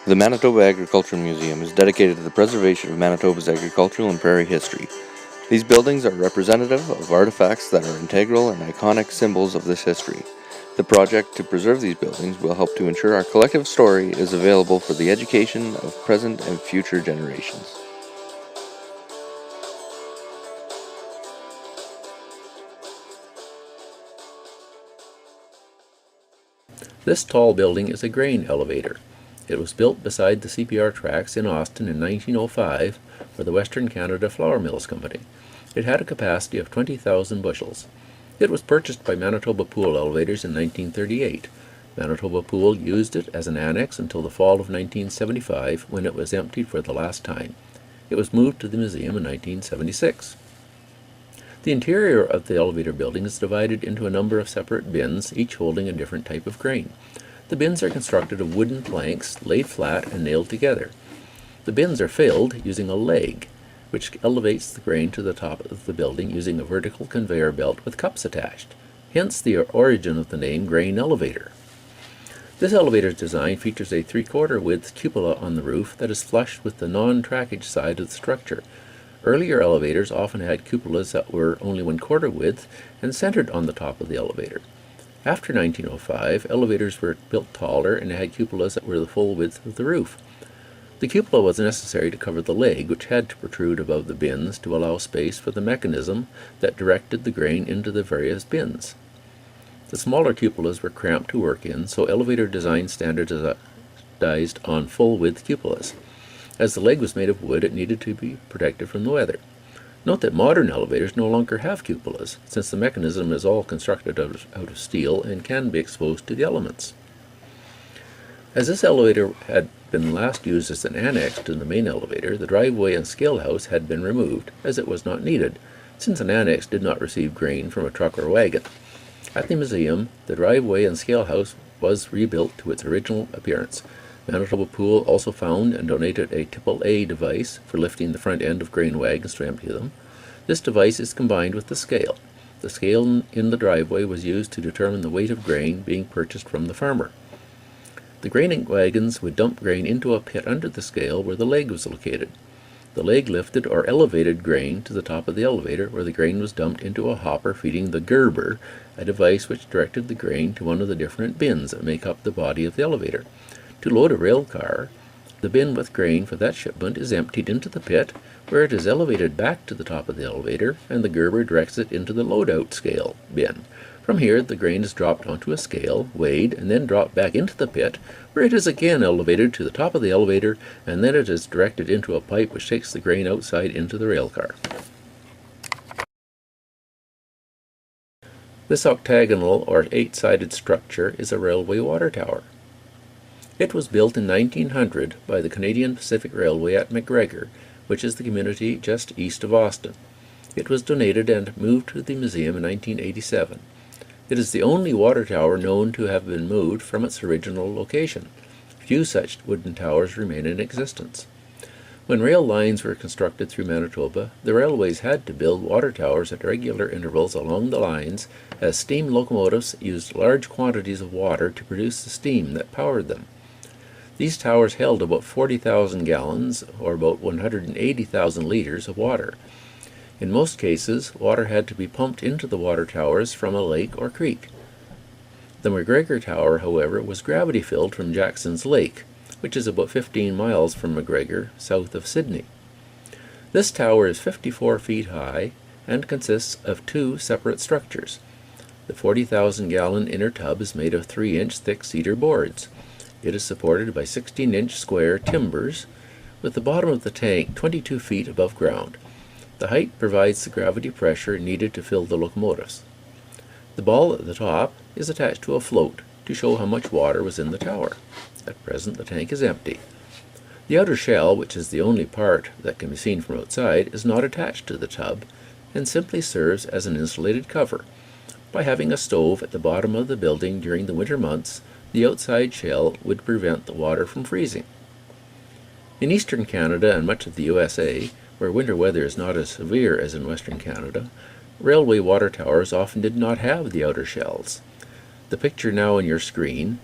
The Manitoba Agricultural Museum is dedicated to the preservation of Manitoba's agricultural and prairie history. These buildings are representative of artifacts that are integral and iconic symbols of this history. The project to preserve these buildings will help to ensure our collective story is available for the education of present and future generations. This tall building is a grain elevator. It was built beside the CPR tracks in Austin in 1905 for the Western Canada Flour Mills Company. It had a capacity of 20,000 bushels. It was purchased by Manitoba Pool Elevators in 1938. Manitoba Pool used it as an annex until the fall of 1975, when it was emptied for the last time. It was moved to the museum in 1976. The interior of the elevator building is divided into a number of separate bins, each holding a different type of grain. The bins are constructed of wooden planks laid flat and nailed together. The bins are filled using a leg, which elevates the grain to the top of the building using a vertical conveyor belt with cups attached, hence the origin of the name grain elevator. This elevator's design features a 3/4 width cupola on the roof that is flush with the non-trackage side of the structure. Earlier elevators often had cupolas that were only 1/4 width and centered on the top of the elevator. After 1905, elevators were built taller and had cupolas that were the full width of the roof. The cupola was necessary to cover the leg, which had to protrude above the bins to allow space for the mechanism that directed the grain into the various bins. The smaller cupolas were cramped to work in, so elevator design standardized on full-width cupolas. As the leg was made of wood, it needed to be protected from the weather. Note that modern elevators no longer have cupolas, since the mechanism is all constructed out of steel and can be exposed to the elements. As this elevator had been last used as an annex to the main elevator, the driveway and scale house had been removed, as it was not needed, since an annex did not receive grain from a truck or wagon. At the museum, the driveway and scale house was rebuilt to its original appearance. Manitoba Pool also found and donated a AAA device for lifting the front end of grain wagons to empty them. This device is combined with the scale. The scale in the driveway was used to determine the weight of grain being purchased from the farmer. The grain wagons would dump grain into a pit under the scale where the leg was located. The leg lifted or elevated grain to the top of the elevator, where the grain was dumped into a hopper feeding the gerber, a device which directed the grain to one of the different bins that make up the body of the elevator. To load a rail car, the bin with grain for that shipment is emptied into the pit, where it is elevated back to the top of the elevator, and the gerber directs it into the load-out scale bin. From here, the grain is dropped onto a scale, weighed, and then dropped back into the pit, where it is again elevated to the top of the elevator, and then it is directed into a pipe which takes the grain outside into the rail car. This octagonal or 8-sided structure is a railway water tower. It was built in 1900 by the Canadian Pacific Railway at McGregor, which is the community just east of Austin. It was donated and moved to the museum in 1987. It is the only water tower known to have been moved from its original location. Few such wooden towers remain in existence. When rail lines were constructed through Manitoba, the railways had to build water towers at regular intervals along the lines, as steam locomotives used large quantities of water to produce the steam that powered them. These towers held about 40,000 gallons, or about 180,000 liters of water. In most cases, water had to be pumped into the water towers from a lake or creek. The McGregor Tower, however, was gravity-filled from Jackson's Lake, which is about 15 miles from McGregor, south of Sydney. This tower is 54 feet high and consists of 2 separate structures. The 40,000-gallon inner tub is made of 3-inch thick cedar boards. It is supported by 16-inch square timbers, with the bottom of the tank 22 feet above ground. The height provides the gravity pressure needed to fill the locomotives. The ball at the top is attached to a float to show how much water was in the tower. At present, the tank is empty. The outer shell, which is the only part that can be seen from outside, is not attached to the tub and simply serves as an insulated cover. By having a stove at the bottom of the building during the winter months, the outside shell would prevent the water from freezing. In eastern Canada and much of the USA, where winter weather is not as severe as in western Canada, railway water towers often did not have the outer shells. The picture now on your screen